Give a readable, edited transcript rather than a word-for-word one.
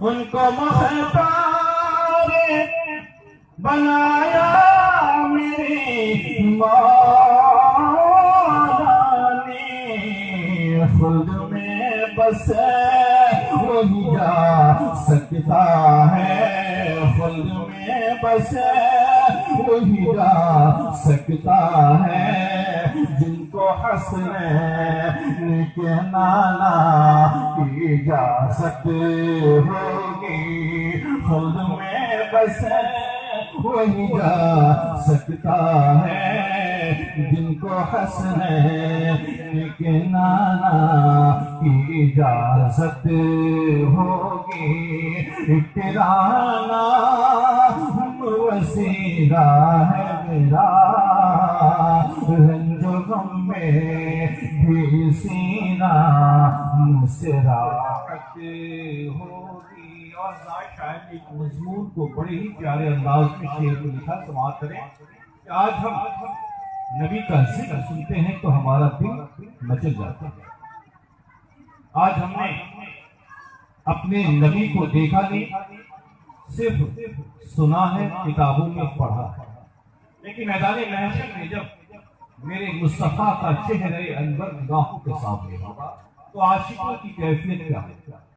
ان کو مختار بنایا میری مولا نے، خلد میں بس وہی جا سکتا ہے، خلد میں بس وہی جا سکتا ہے، جن کو حسنین کے نانا کی اجازت ہوگی، خلد میں بس وہی جا سکتا ہے، جن کو حسنین کے نانا کی اجازت ہوگی، تیرا وسیلہ ہے میرا، رنج و غم میں بھی سینہ مجھ سے راحت ہوگی۔ اور شاعر نے ایک مضمون کو بڑے ہی پیارے انداز میں شعر کو لکھا، سماعت کریں کہ آج ہم نبی کا ذکر سنتے ہیں تو ہمارا دل مچل جاتا ہے۔ آج ہم نے اپنے نبی کو دیکھا نہیں، صرف سنا ہے، کتابوں میں پڑھا ہے، لیکن میدان محشر میں جب میرے مصطفیٰ کا چہرہ انور نگاہوں کے سامنے ہوگا تو عاشقوں کی کیفیت کیا ہے؟